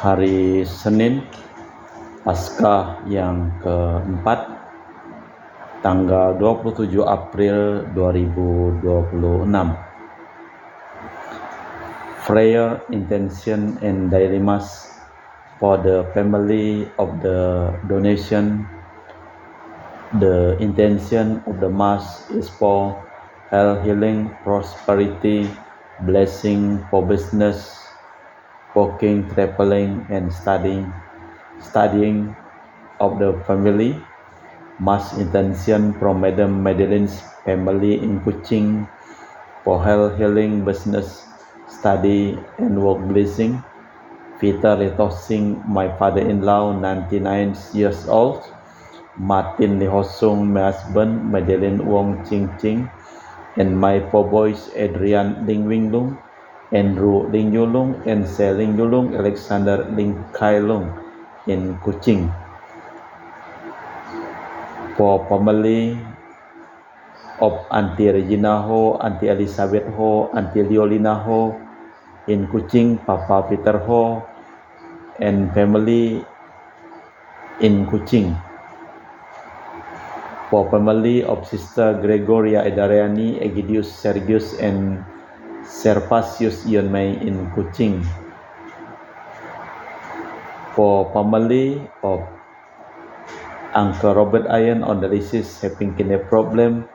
hari Senin Paskah yang keempat, tanggal 27 April 2026. Prayer intention and daily mass for the family of the donation. The intention of the mass is for health, healing, prosperity, blessing for business, working, traveling, and studying of the family. Mass intention from Madam Madeline's family in Kuching for health, healing, business, study, and work blessing. Peter Letosing, my father-in-law, 99 years old. Martin Lihosung, my husband, Madeline Wong Ching Ching, and my four boys, Adrian Ling Winglung, Andrew Ling Yulung, and Se Ling Yulung, Alexander Ling Kai Lung in Kuching. For family of Auntie Regina Ho, Auntie Elizabeth Ho, Auntie Liolina Ho in Kuching, Papa Peter Ho, and family in Kuching. For family of Sister Gregoria Edariani, Egidius Sergius, and Servasius Yonmei in Kuching. For family of Uncle Robert Ayan on dialysis having kidney problem,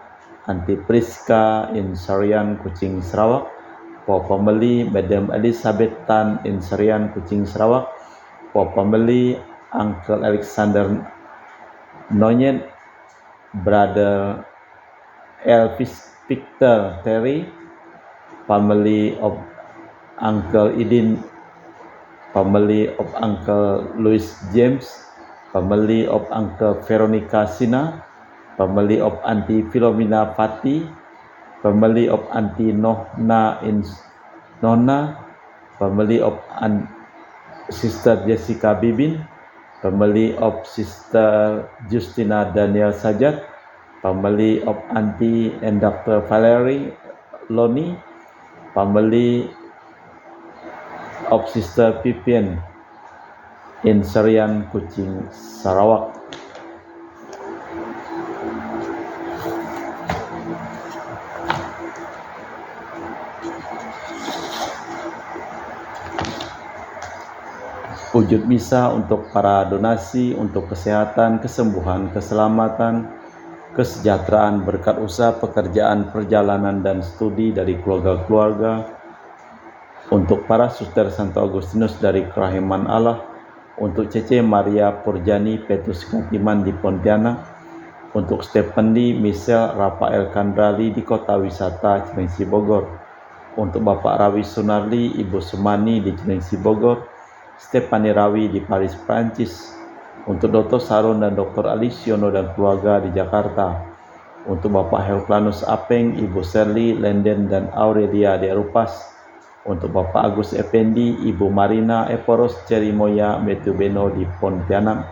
Auntie Priska in Sarian, Kuching, Sarawak. For family Madam Elizabeth Tan in Sarian, Kuching, Sarawak. For family Uncle Alexander Nonyet, Brother Elvis Victor Terry. Family of Uncle Idin, family of Uncle Louis James, family of Uncle Veronica Sina, family of Auntie Philomena Fati, family of Auntie Nohna in Nona, family of Sister Jessica Bibin, family of Sister Justina Daniel Sajat, family of Auntie and Dr. Valerie Loni, family of Sister Pipian in Sarian, Kuching, Sarawak. Wujud misa untuk para donasi untuk kesehatan, kesembuhan, keselamatan, kesejahteraan, berkat usaha, pekerjaan, perjalanan, dan studi dari keluarga-keluarga, untuk para suster Santo Agustinus dari Kerahiman Allah, untuk Cece Maria Purjani Petrus Katiman di Pontianak, untuk Stephanie Michelle Rafael Kandrali di Kota Wisata Cilengsi Bogor, untuk Bapak Rawi Sunarli, Ibu Sumani di Cilengsi Bogor, Stephanie Rawi di Paris, Prancis, untuk Dr. Sarun dan Dr. Alisiono dan keluarga di Jakarta, untuk Bapak Herplanus Apeng, Ibu Shirley, Lenden, dan Aurelia di Erupas, untuk Bapak Agus Effendi, Ibu Marina Eporos Cerimoya Metubeno di Pontianak,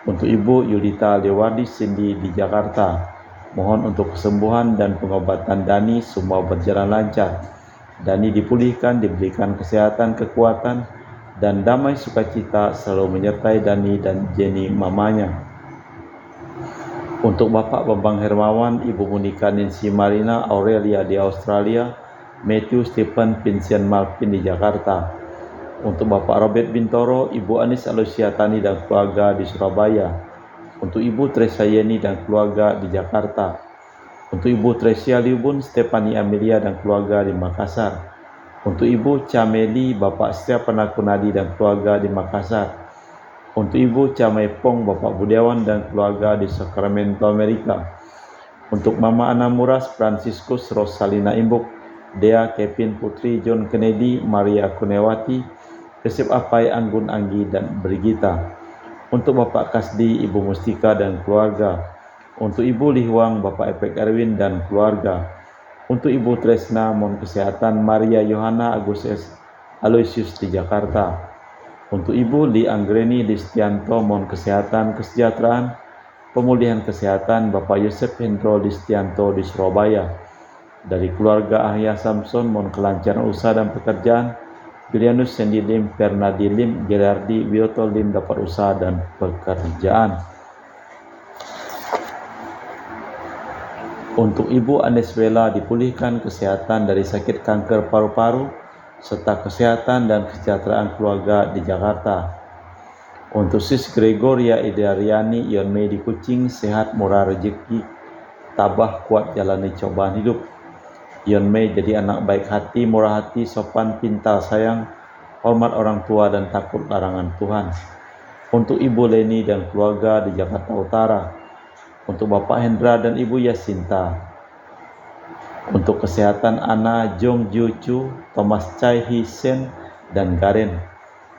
untuk Ibu Yudita Lewardi Cindy di Jakarta. Mohon untuk kesembuhan dan pengobatan Dani semua berjalan lancar. Dani dipulihkan, diberikan kesehatan, kekuatan, dan damai sukacita selalu menyertai Dani dan Jenny mamanya. Untuk Bapak Bambang Hermawan, Ibu Monika Nancy Marina Aurelia di Australia, Matthew Stephen Vincent Malvin di Jakarta. Untuk Bapak Robert Bintoro, Ibu Anis Aloysia Tani dan keluarga di Surabaya. Untuk Ibu Teresa Yeni dan keluarga di Jakarta. Untuk Ibu Tresia Liubun, Stephanie Amelia dan keluarga di Makassar. Untuk Ibu Cameli, Bapak Setia Penakunadi dan keluarga di Makassar. Untuk Ibu Camepong, Bapak Budiawan dan keluarga di Sacramento, Amerika. Untuk Mama Ana Muras, Franciscus Rosalina Imbuk, Dea Kevin Putri, John Kennedy, Maria Kunewati, Resep Apai, Anggun Anggi, dan Brigita. Untuk Bapak Kasdi, Ibu Mustika dan keluarga. Untuk Ibu Lihuang, Bapak Epek Erwin dan keluarga. Untuk Ibu Tresna, mohon kesehatan Maria Yohana Agustus Aloysius di Jakarta. Untuk Ibu Li Anggreni Listianto, mohon kesehatan, kesejahteraan, pemulihan kesehatan Bapak Yosef Hendro Listianto di Surabaya. Dari keluarga Ahya Samson, mohon kelancaran usaha dan pekerjaan, Julianus Sandy Lim, Fernandi Lim, Gerardi Wioto Lim dapat usaha dan pekerjaan. Untuk Ibu Aneswela dipulihkan kesehatan dari sakit kanker paru-paru serta kesehatan dan kesejahteraan keluarga di Jakarta. Untuk Sis Gregoria Idariani Yonmei di Kucing, sehat murah rezeki, tabah kuat jalani cobaan hidup. Yonmei jadi anak baik hati, murah hati, sopan, pintar, sayang, hormat orang tua dan takut larangan Tuhan. Untuk Ibu Leni dan keluarga di Jakarta Utara. Untuk Bapak Hendra dan Ibu Yasinta. Untuk kesehatan Ana Jong Ju Chu, Thomas Chai Hisen dan Garen.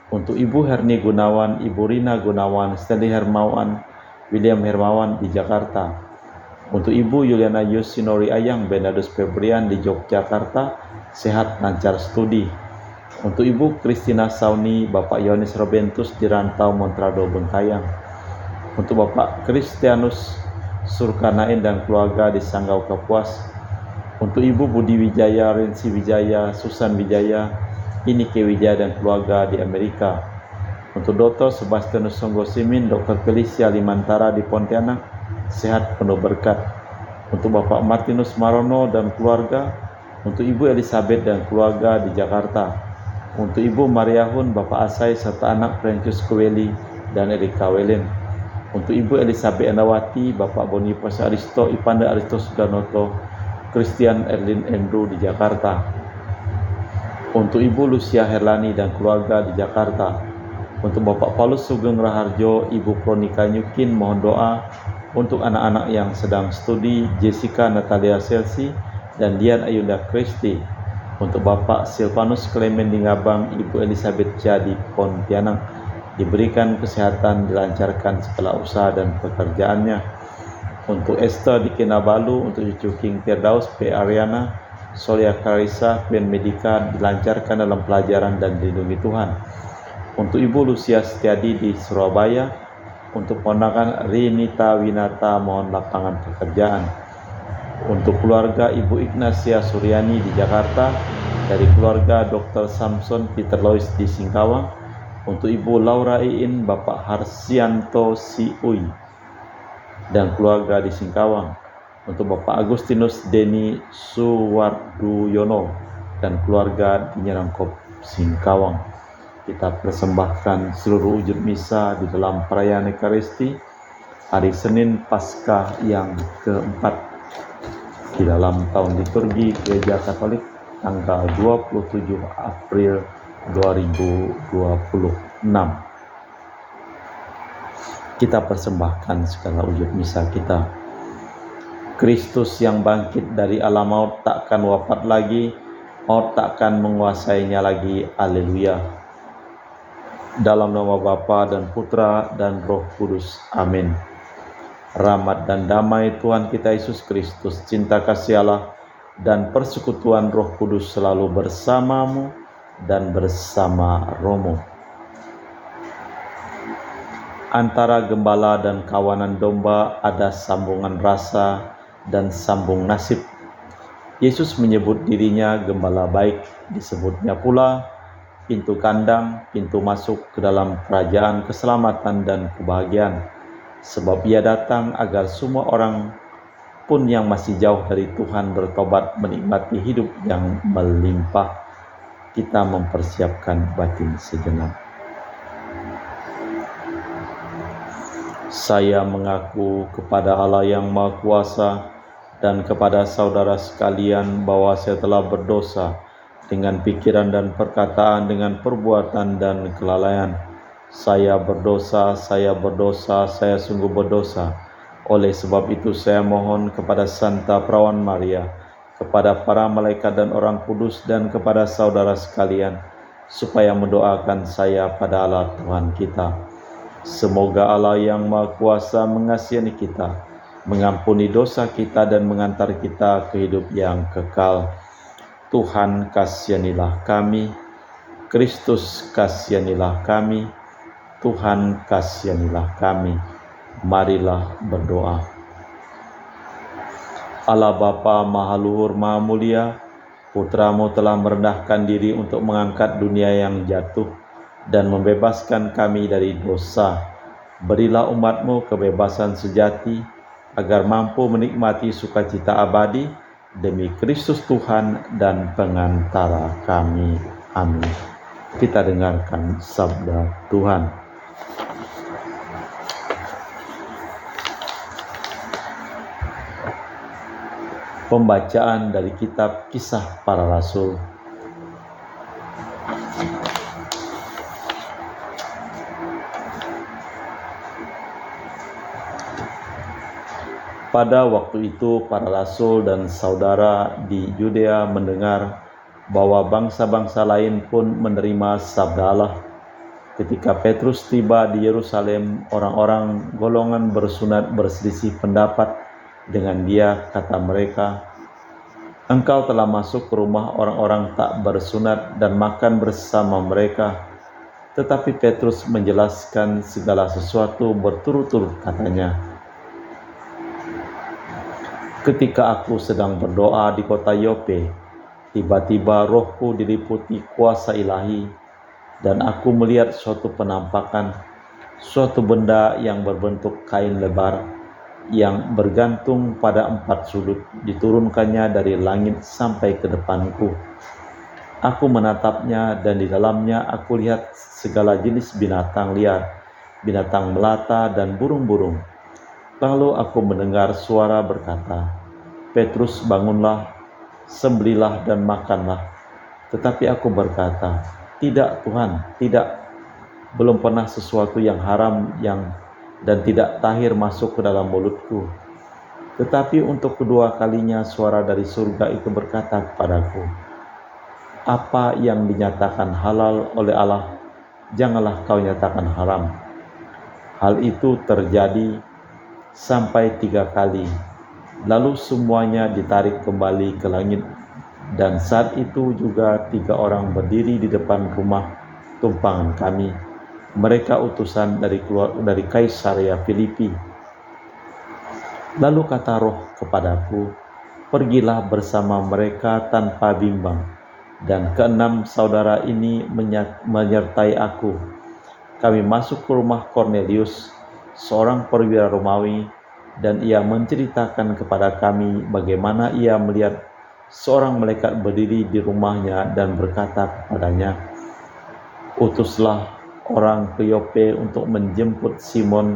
Untuk Ibu Herni Gunawan, Ibu Rina Gunawan, Stanley Hermawan, William Hermawan di Jakarta. Untuk Ibu Yuliana Yosinori Ayang, Bernardus Febrian di Yogyakarta, sehat lancar studi. Untuk Ibu Christina Sauni, Bapak Yohanes Robentus di Rantau Montrado Bengkayang. Untuk Bapak Kristianus Surkanain dan keluarga di Sanggau Kapuas. Untuk Ibu Budi Wijaya, Rensi Wijaya, Susan Wijaya, Inike Wijaya dan keluarga di Amerika. Untuk Dr. Sebastianus Songgo Simin, Dr. Felicia Limantara di Pontianak, sehat penuh berkat. Untuk Bapak Martinus Marono dan keluarga. Untuk Ibu Elizabeth dan keluarga di Jakarta. Untuk Ibu Mariahun, Bapak Asai serta anak Francis Kweli dan Erika Welen. Untuk Ibu Elizabeth Andawati, Bapak Boniface Aristo, Ipanda Aristo Sudanoto, Christian Erlin Andrew di Jakarta. Untuk Ibu Lucia Herlani dan keluarga di Jakarta. Untuk Bapak Paulus Sugeng Raharjo, Ibu Kronika Nyukin, mohon doa untuk anak-anak yang sedang studi, Jessica Natalia Selsi dan Dian Ayunda Kristi. Untuk Bapak Silvanus Clement di Ngabang, Ibu Elizabeth Chia di Pontianak, diberikan kesehatan, dilancarkan segala usaha dan pekerjaannya. Untuk Esther di Kinabalu, untuk cucu King Firdaus, P. Ariana, Solia Karisa, Queen Medika, dilancarkan dalam pelajaran dan dilindungi Tuhan. Untuk Ibu Lucia Setiadi di Surabaya. Untuk ponakan Rinita Winata, mohon lapangan pekerjaan. Untuk keluarga Ibu Ignacia Suryani di Jakarta. Dari keluarga Dr. Samson Peter Lois di Singkawang. Untuk Ibu Laura Iin, Bapak Harsianto Siui dan keluarga di Singkawang. Untuk Bapak Agustinus Deni Suwarduyono dan keluarga di Nyerangkop, Singkawang. Kita persembahkan seluruh wujud misa di dalam perayaan Ekaristi hari Senin Paskah yang keempat di dalam tahun liturgi Gereja Katolik tanggal 27 April 2026. Kita persembahkan segala wujud misa kita. Kristus yang bangkit dari alam maut takkan wafat lagi, maut takkan menguasainya lagi. Haleluya. Dalam nama Bapa dan Putra dan Roh Kudus. Amin. Rahmat dan damai Tuhan kita Yesus Kristus, cinta kasih Allah dan persekutuan Roh Kudus selalu bersamamu dan bersama rohmu. Antara gembala dan kawanan domba ada sambungan rasa dan sambung nasib. Yesus menyebut dirinya gembala baik, disebutnya pula pintu kandang, pintu masuk ke dalam kerajaan keselamatan dan kebahagiaan. Sebab ia datang agar semua orang pun yang masih jauh dari Tuhan bertobat, menikmati hidup yang melimpah. Kita mempersiapkan batin sejenak. Saya mengaku kepada Allah yang Maha Kuasa dan kepada saudara sekalian bahwa saya telah berdosa dengan pikiran dan perkataan, dengan perbuatan dan kelalaian. Saya berdosa, saya sungguh berdosa. Oleh sebab itu saya mohon kepada Santa Perawan Maria, kepada para malaikat dan orang kudus, dan kepada saudara sekalian, supaya mendoakan saya pada Allah Tuhan kita. Semoga Allah yang Maha Kuasa mengasihi kita, mengampuni dosa kita dan mengantar kita ke hidup yang kekal. Tuhan kasihanilah kami, Kristus kasihanilah kami, Tuhan kasihanilah kami. Marilah berdoa. Allah Bapa Maha Luhur Maha Mulia, Putramu telah merendahkan diri untuk mengangkat dunia yang jatuh dan membebaskan kami dari dosa. Berilah umat-Mu kebebasan sejati, agar mampu menikmati sukacita abadi demi Kristus Tuhan dan pengantara kami. Amin. Kita dengarkan sabda Tuhan. Pembacaan dari kitab Kisah Para Rasul. Pada waktu itu para rasul dan saudara di Yudea mendengar bahwa bangsa-bangsa lain pun menerima sabda Allah. Ketika Petrus tiba di Yerusalem, orang-orang golongan bersunat berselisih pendapat dengan dia. Kata mereka, "Engkau telah masuk ke rumah orang-orang tak bersunat dan makan bersama mereka." Tetapi Petrus menjelaskan segala sesuatu berturut-turut, katanya, "Ketika aku sedang berdoa di kota Yope, tiba-tiba rohku diliputi kuasa ilahi, dan aku melihat suatu penampakan, suatu benda yang berbentuk kain lebar, yang bergantung pada 4 sudut, diturunkannya dari langit sampai ke depanku. Aku menatapnya, dan di dalamnya aku lihat segala jenis binatang liar, binatang melata dan burung-burung. Lalu aku mendengar suara berkata, 'Petrus, bangunlah, sembelilah dan makanlah.' Tetapi aku berkata, 'Tidak Tuhan, tidak. Belum pernah sesuatu yang haram dan tidak tahir masuk ke dalam mulutku.' Tetapi untuk kedua kalinya suara dari surga itu berkata kepadaku, 'Apa yang dinyatakan halal oleh Allah, janganlah kau nyatakan haram.' Hal itu terjadi sampai 3 kali. Lalu semuanya ditarik kembali ke langit. Dan saat itu juga 3 orang berdiri di depan rumah tumpangan kami. Mereka utusan dari Kaisarea Filipi. Lalu kata Roh kepadaku, 'Pergilah bersama mereka tanpa bimbang.' Dan 6 saudara ini menyertai aku. Kami masuk ke rumah Kornelius, seorang perwira Romawi, dan ia menceritakan kepada kami bagaimana ia melihat seorang malaikat berdiri di rumahnya dan berkata kepadanya, 'Utuslah orang ke Yope untuk menjemput Simon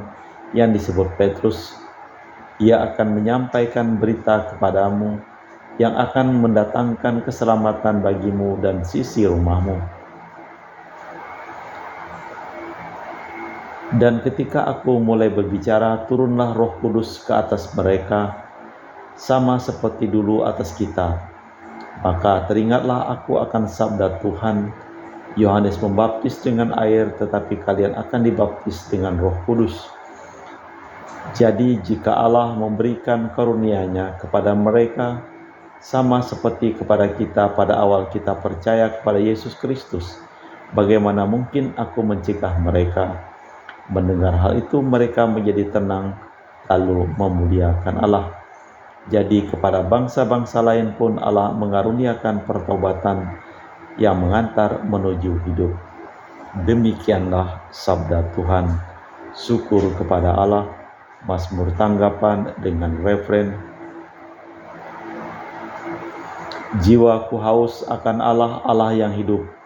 yang disebut Petrus. Ia akan menyampaikan berita kepadamu yang akan mendatangkan keselamatan bagimu dan sisi rumahmu.' Dan ketika aku mulai berbicara, turunlah Roh Kudus ke atas mereka, sama seperti dulu atas kita. Maka teringatlah aku akan sabda Tuhan, 'Yohanes membaptis dengan air, tetapi kalian akan dibaptis dengan Roh Kudus.' Jadi jika Allah memberikan karunia-Nya kepada mereka, sama seperti kepada kita pada awal kita percaya kepada Yesus Kristus, bagaimana mungkin aku mencegah mereka?" Mendengar hal itu mereka menjadi tenang, lalu memuliakan Allah. Jadi kepada bangsa-bangsa lain pun Allah mengaruniakan pertobatan yang mengantar menuju hidup. Demikianlah sabda Tuhan. Syukur kepada Allah. Mazmur tanggapan dengan refren, "Jiwaku haus akan Allah, Allah yang hidup.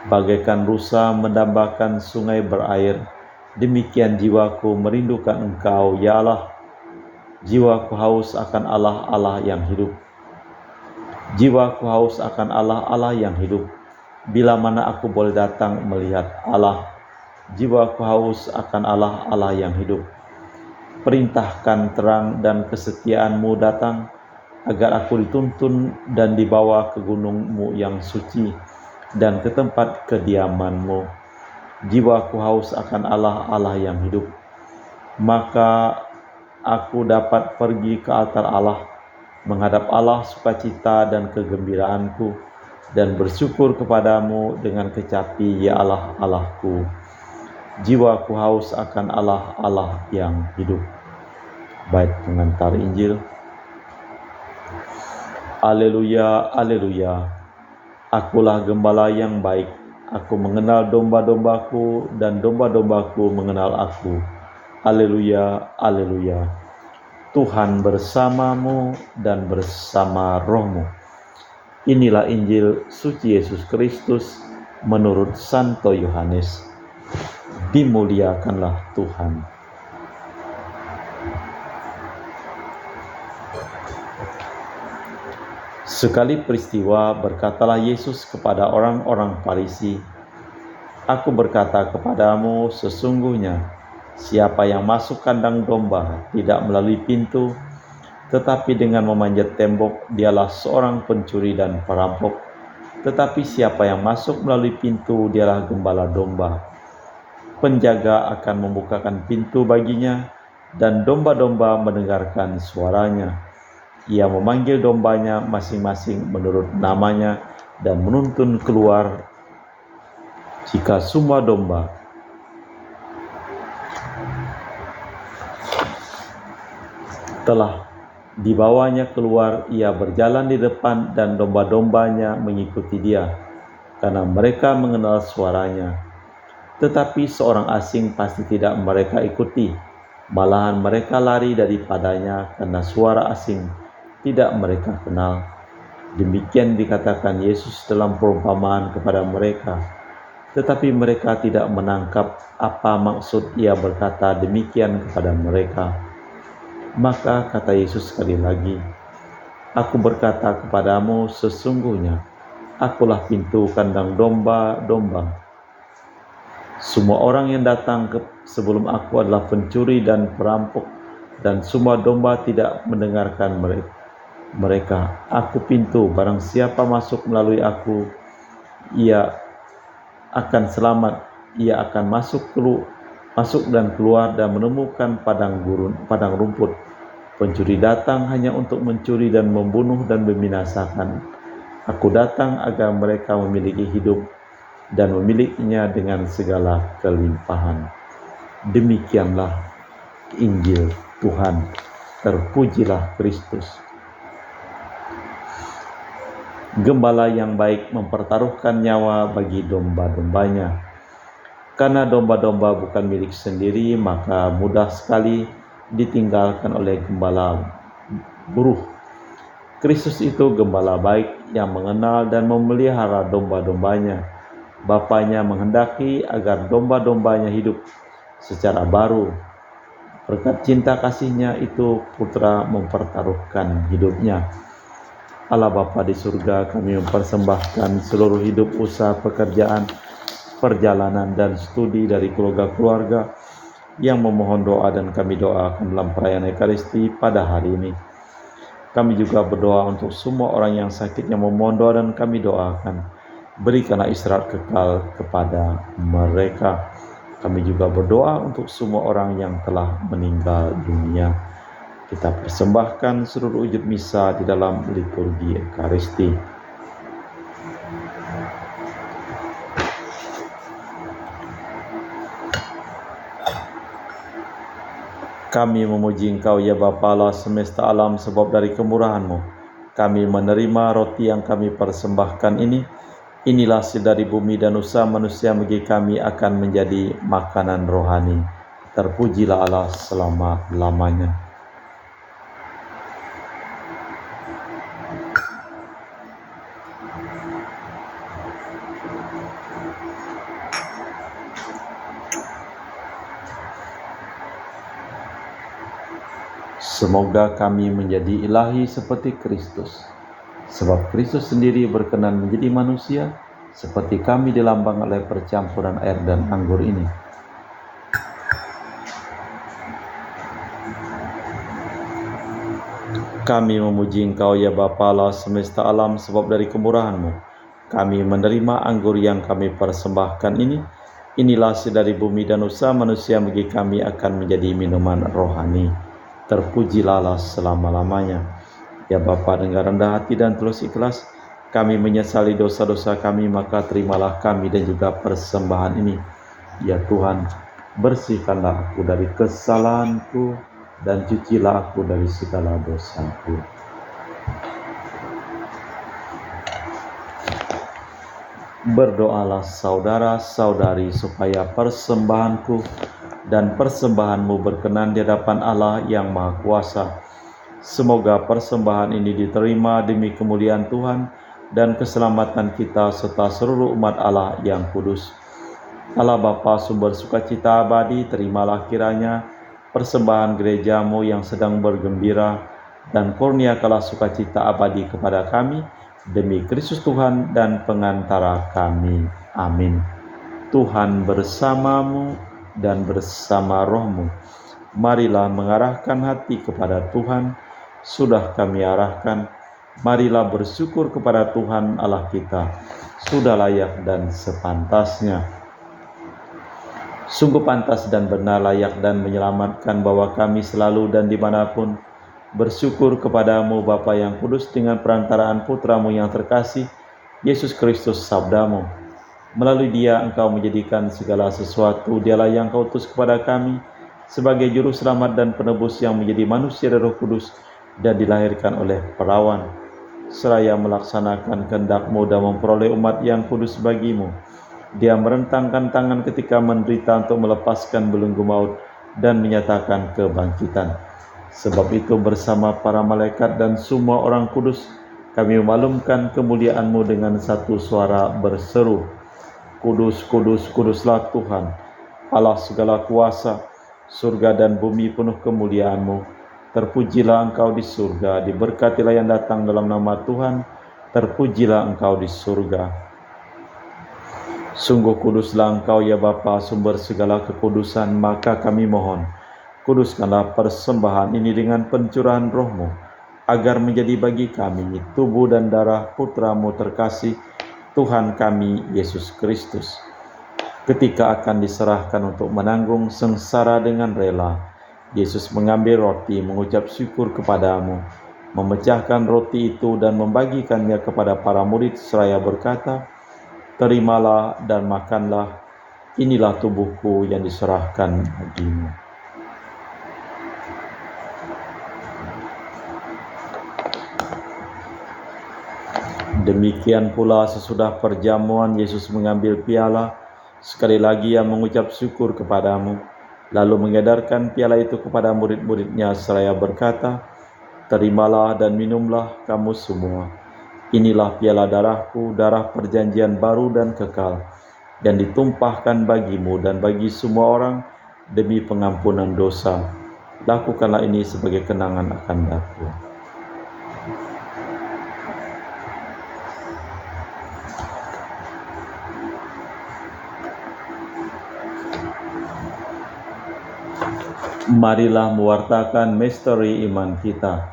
Bagaikan rusa mendambakan sungai berair, demikian jiwaku merindukan Engkau, ya Allah. Jiwaku haus akan Allah, Allah yang hidup. Jiwaku haus akan Allah, Allah yang hidup. Bila mana aku boleh datang melihat Allah. Jiwaku haus akan Allah, Allah yang hidup. Perintahkan terang dan kesetiaan-Mu datang, agar aku dituntun dan dibawa ke gunung-Mu yang suci dan ke tempat kediaman-Mu. Jiwaku haus akan Allah, Allah yang hidup. Maka aku dapat pergi ke altar Allah, menghadap Allah sukacita dan kegembiraanku, dan bersyukur kepadamu dengan kecapi, ya Allah, Allahku. Jiwaku haus akan Allah, Allah yang hidup. Bait pengantar Injil. Haleluya, haleluya. Akulah gembala yang baik. Aku mengenal domba-dombaku dan domba-dombaku mengenal aku. Haleluya, haleluya. Tuhan bersamamu dan bersama rohmu. Inilah Injil suci Yesus Kristus menurut Santo Yohanes. Dimuliakanlah Tuhan. Sekali peristiwa berkatalah Yesus kepada orang-orang Farisi, "Aku berkata kepadamu, sesungguhnya siapa yang masuk kandang domba tidak melalui pintu, tetapi dengan memanjat tembok, dialah seorang pencuri dan perampok. Tetapi siapa yang masuk melalui pintu, dialah gembala domba. Penjaga akan membukakan pintu baginya, dan domba-domba mendengarkan suaranya. Ia memanggil dombanya masing-masing menurut namanya dan menuntun keluar. Jika semua domba telah dibawanya keluar, ia berjalan di depan dan domba-dombanya mengikuti dia, karena mereka mengenal suaranya. Tetapi seorang asing pasti tidak mereka ikuti, malahan mereka lari daripadanya karena suara asing tidak mereka kenal." Demikian dikatakan Yesus dalam perumpamaan kepada mereka, tetapi mereka tidak menangkap apa maksud ia berkata demikian kepada mereka. Maka kata Yesus sekali lagi, "Aku berkata kepadamu, sesungguhnya akulah pintu kandang domba-domba. Semua orang yang datang sebelum aku adalah pencuri dan perampok, dan semua domba tidak mendengarkan mereka. Aku pintu, barang siapa masuk melalui aku, ia akan selamat. Ia akan masuk dan keluar dan menemukan padang rumput. Pencuri datang hanya untuk mencuri dan membunuh dan membinasakan. Aku datang agar mereka memiliki hidup dan memilikinya dengan segala kelimpahan." Demikianlah Injil Tuhan. Terpujilah Kristus. Gembala yang baik mempertaruhkan nyawa bagi domba-dombanya. Karena domba-domba bukan milik sendiri, maka mudah sekali ditinggalkan oleh gembala buruh. Kristus itu gembala baik yang mengenal dan memelihara domba-dombanya. Bapanya menghendaki agar domba-dombanya hidup secara baru. Berkat cinta kasihnya itu, Putra mempertaruhkan hidupnya. Allah Bapa di surga, kami mempersembahkan seluruh hidup, usaha, pekerjaan, perjalanan, dan studi dari keluarga-keluarga yang memohon doa dan kami doakan dalam perayaan Ekaristi pada hari ini. Kami juga berdoa untuk semua orang yang sakit yang memohon doa dan kami doakan. Berikanlah istirahat kekal kepada mereka. Kami juga berdoa untuk semua orang yang telah meninggal dunia. Kita persembahkan seluruh wujud misa di dalam liturgi Ekaristi. Kami memuji Engkau ya Bapa Allah semesta alam, sebab dari kemurahan-Mu kami menerima roti yang kami persembahkan ini. Inilah hasil dari bumi dan usaha manusia bagi kami akan menjadi makanan rohani. Terpujilah Allah selama-lamanya. Semoga kami menjadi ilahi seperti Kristus, sebab Kristus sendiri berkenan menjadi manusia, seperti kami dilambang oleh percampuran air dan anggur ini. Kami memuji Engkau ya Bapa Allah semesta alam, sebab dari kemurahan-Mu kami menerima anggur yang kami persembahkan ini. Inilah hasil dari bumi dan usaha manusia bagi kami akan menjadi minuman rohani. Terpujilah Allah selama-lamanya. Ya Bapa, dengan rendah hati dan tulus ikhlas kami menyesali dosa-dosa kami, maka terimalah kami dan juga persembahan ini. Ya Tuhan, bersihkanlah aku dari kesalahanku dan cucilah aku dari segala dosaku. Berdoalah saudara-saudari supaya persembahanku dan persembahanmu berkenan di hadapan Allah yang Maha Kuasa. Semoga persembahan ini diterima demi kemuliaan Tuhan dan keselamatan kita serta seluruh umat Allah yang kudus. Allah Bapa sumber sukacita abadi, terimalah kiranya persembahan gerejamu yang sedang bergembira dan kurniakanlah sukacita abadi kepada kami demi Kristus Tuhan dan pengantara kami. Amin. Tuhan bersamamu dan bersama rohmu. Marilah mengarahkan hati kepada Tuhan. Sudah kami arahkan, marilah bersyukur kepada Tuhan Allah kita. Sudah layak dan sepantasnya. Sungguh pantas dan benar, layak dan menyelamatkan bahwa kami selalu dan dimanapun bersyukur kepadamu Bapa yang kudus dengan perantaraan Putramu yang terkasih, Yesus Kristus sabdamu. Melalui dia engkau menjadikan segala sesuatu, dialah yang kau utus kepada kami sebagai juru selamat dan penebus yang menjadi manusia dari Roh Kudus dan dilahirkan oleh perawan. Seraya melaksanakan kehendak-Mu dan memperoleh umat yang kudus bagimu, dia merentangkan tangan ketika menderita untuk melepaskan belenggu maut dan menyatakan kebangkitan. Sebab itu bersama para malaikat dan semua orang kudus, kami memaklumkan kemuliaan-Mu dengan satu suara berseru, Kudus, kudus, kuduslah Tuhan, Allah segala kuasa, surga dan bumi penuh kemuliaan-Mu. Terpujilah Engkau di surga, diberkatilah yang datang dalam nama Tuhan, terpujilah Engkau di surga. Sungguh kuduslah Engkau ya Bapa, sumber segala kekudusan, maka kami mohon, kuduskanlah persembahan ini dengan pencurahan Roh-Mu, agar menjadi bagi kami tubuh dan darah Putra-Mu terkasih, Tuhan kami Yesus Kristus. Ketika akan diserahkan untuk menanggung sengsara dengan rela, Yesus mengambil roti, mengucap syukur kepadamu, memecahkan roti itu dan membagikannya kepada para murid seraya berkata, terimalah dan makanlah, inilah tubuhku yang diserahkan bagimu. Demikian pula sesudah perjamuan Yesus mengambil piala, sekali lagi ia mengucap syukur kepadamu, lalu mengedarkan piala itu kepada murid-muridnya seraya berkata, terimalah dan minumlah kamu semua. Inilah piala darahku, darah perjanjian baru dan kekal, yang ditumpahkan bagimu dan bagi semua orang demi pengampunan dosa. Lakukanlah ini sebagai kenangan akan aku. Marilah mewartakan misteri iman kita.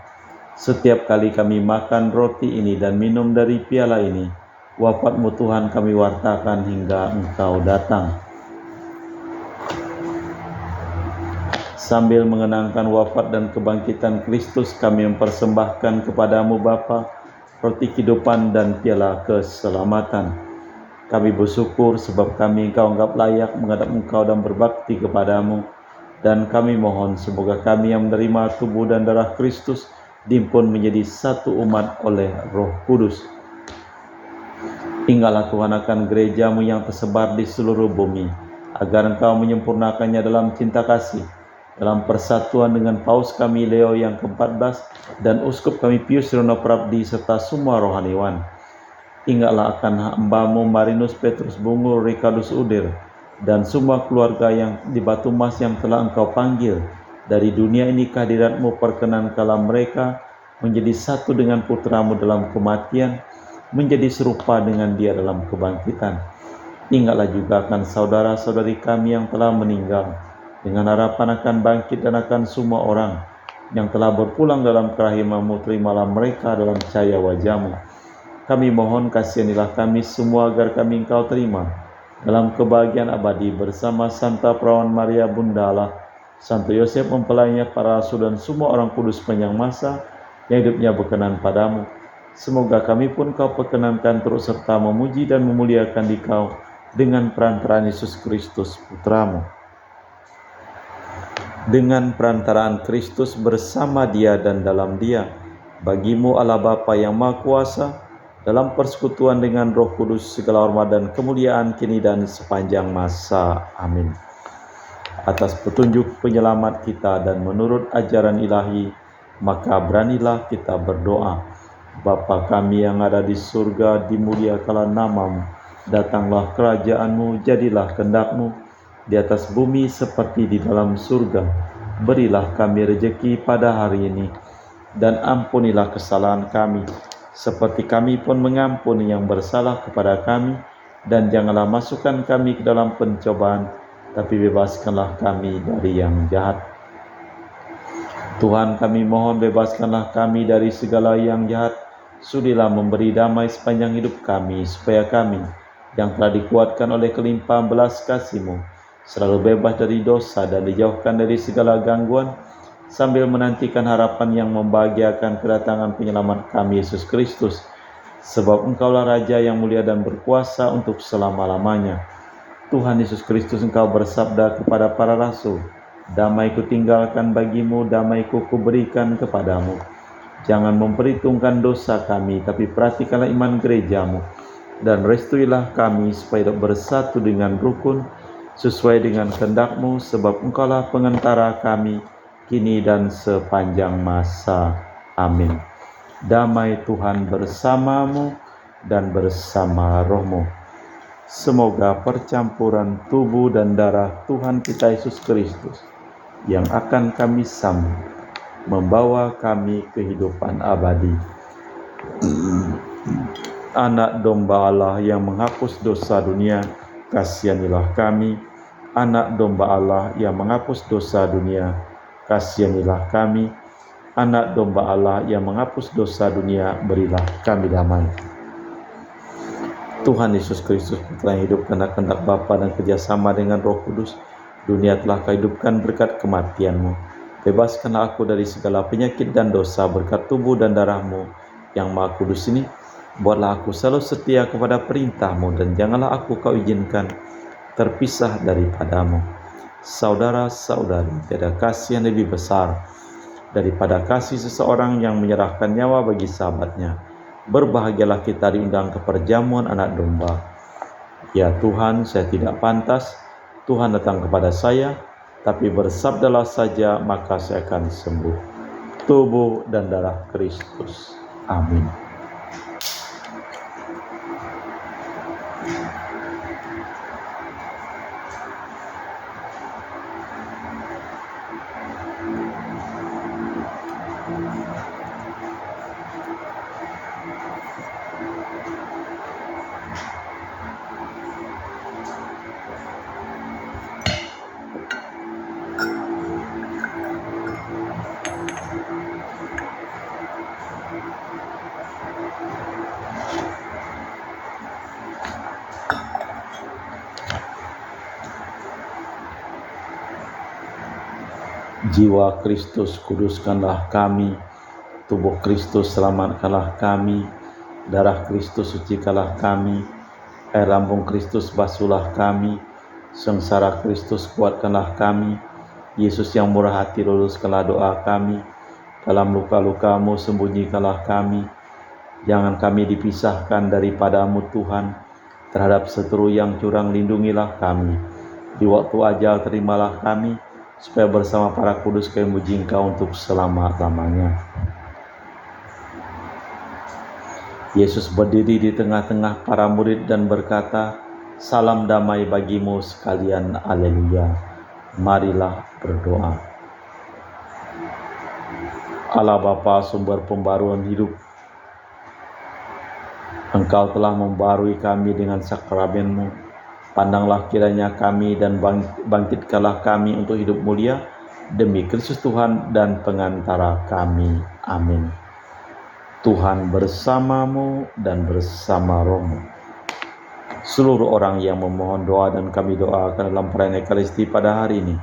Setiap kali kami makan roti ini dan minum dari piala ini, wafat-Mu Tuhan kami wartakan hingga Engkau datang. Sambil mengenangkan wafat dan kebangkitan Kristus, kami mempersembahkan kepadamu Bapa, roti kehidupan dan piala keselamatan. Kami bersyukur sebab kami Engkau anggap layak menghadap Engkau dan berbakti kepadamu. Dan kami mohon semoga kami yang menerima tubuh dan darah Kristus dihimpun menjadi satu umat oleh Roh Kudus. Ingatlah Tuhan akan gereja-Mu yang tersebar di seluruh bumi, agar Engkau menyempurnakannya dalam cinta kasih, dalam persatuan dengan Paus kami Leo yang ke-14 dan Uskup kami Pius Rono Prabdi serta semua rohaniwan. Ingatlah akan hamba-Mu Marinus Petrus Bungul Ricardus Udir dan semua keluarga yang di Batu Mas yang telah Engkau panggil dari dunia ini. Kehadirat-Mu perkenankanlah mereka menjadi satu dengan Putra-Mu dalam kematian, menjadi serupa dengan Dia dalam kebangkitan. Ingatlah juga akan saudara-saudari kami yang telah meninggal, dengan harapan akan bangkit dan akan semua orang yang telah berpulang dalam kerahiman-Mu. Terimalah mereka dalam cahaya wajah-Mu. Kami mohon kasihanilah kami semua agar kami Engkau terima dalam kebahagiaan abadi bersama Santa Perawan Maria Bunda Allah, Santo Yosef mempelainya, para rasul dan semua orang kudus sepanjang masa yang hidupnya berkenan padamu. Semoga kami pun Kau perkenankan terus serta memuji dan memuliakan Dikau dengan perantaraan Yesus Kristus Putra-Mu. Dengan perantaraan Kristus bersama Dia dan dalam Dia, bagi-Mu Allah Bapa yang Maha Kuasa, dalam persekutuan dengan Roh Kudus, segala hormat dan kemuliaan kini dan sepanjang masa. Amin. Atas petunjuk penyelamat kita dan menurut ajaran ilahi, maka beranilah kita berdoa. Bapa kami yang ada di surga, dimuliakanlah namamu, datanglah kerajaan-Mu, jadilah kehendak-Mu di atas bumi seperti di dalam surga. Berilah kami rejeki pada hari ini, dan ampunilah kesalahan kami, seperti kami pun mengampuni yang bersalah kepada kami, dan janganlah masukkan kami ke dalam pencobaan, tapi bebaskanlah kami dari yang jahat. Tuhan, kami mohon bebaskanlah kami dari segala yang jahat. Sudilah memberi damai sepanjang hidup kami, supaya kami yang telah dikuatkan oleh kelimpahan belas kasih-Mu selalu bebas dari dosa dan dijauhkan dari segala gangguan, sambil menantikan harapan yang membahagiakan kedatangan penyelamat kami, Yesus Kristus. Sebab Engkaulah Raja yang mulia dan berkuasa untuk selama-lamanya. Tuhan Yesus Kristus, Engkau bersabda kepada para rasul, damai ku tinggalkan bagimu, damai ku berikan kepadamu. Jangan memperhitungkan dosa kami, tapi perhatikanlah iman gerejamu, dan restuilah kami supaya bersatu dengan rukun, sesuai dengan kehendak-Mu, sebab Engkaulah pengantara kami, kini dan sepanjang masa. Amin. Damai Tuhan bersamamu dan bersama rohmu. Semoga percampuran tubuh dan darah Tuhan kita Yesus Kristus yang akan kami sambut membawa kami kehidupan abadi. Anak domba Allah yang menghapus dosa dunia, kasihanilah kami. Anak domba Allah yang menghapus dosa dunia, kasihanilah kami. Anak domba Allah yang menghapus dosa dunia, berilah kami damai. Tuhan Yesus Kristus, Putra yang hidup karena kehendak Bapa dan kerjasama dengan Roh Kudus, dunia telah Kau hidupkan berkat kematian-Mu. Bebaskanlah aku dari segala penyakit dan dosa berkat tubuh dan darah-Mu yang Maha Kudus ini. Buatlah aku selalu setia kepada perintah-Mu, dan janganlah aku Kau izinkan terpisah daripada-Mu. Saudara-saudari, tiada kasih yang lebih besar daripada kasih seseorang yang menyerahkan nyawa bagi sahabatnya. Berbahagialah kita diundang ke perjamuan anak domba. Ya Tuhan, saya tidak pantas Tuhan datang kepada saya, tapi bersabdalah saja, maka saya akan sembuh. Tubuh dan darah Kristus. Amin. Jiwa Kristus, kuduskanlah kami. Tubuh Kristus, selamatkanlah kami. Darah Kristus, sucikanlah kami. Air lambung Kristus, basuhlah kami. Sengsara Kristus, kuatkanlah kami. Yesus yang murah hati, luluskanlah doa kami. Dalam luka-luka-Mu, sembunyikanlah kami. Jangan kami dipisahkan daripada-Mu, Tuhan. Terhadap seteru yang curang, lindungilah kami. Di waktu ajal, terimalah kami, supaya bersama para kudus kami memuji Engkau untuk selama-lamanya. Yesus berdiri di tengah-tengah para murid dan berkata, salam damai bagimu sekalian, haleluya. Marilah berdoa. Allah Bapa, sumber pembaruan hidup, Engkau telah membarui kami dengan sakramen-Mu. Pandanglah kiranya kami dan bangkitkanlah kami untuk hidup mulia demi Kristus Tuhan dan pengantara kami. Amin. Tuhan bersamamu dan bersama rohmu. Seluruh orang yang memohon doa dan kami doakan dalam perayaan Ekaristi pada hari ini,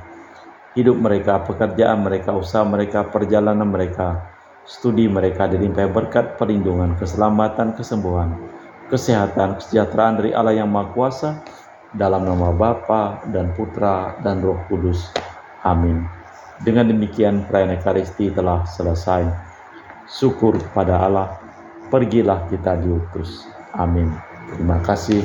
hidup mereka, pekerjaan mereka, usaha mereka, perjalanan mereka, studi mereka dilimpahi berkat perlindungan, keselamatan, kesembuhan, kesehatan, kesejahteraan dari Allah yang Maha Kuasa, dalam nama Bapa dan Putra dan Roh Kudus. Amin. Dengan demikian perayaan Ekaristi telah selesai. Syukur kepada Allah. pergilah kita diutus. Amin. Terima kasih.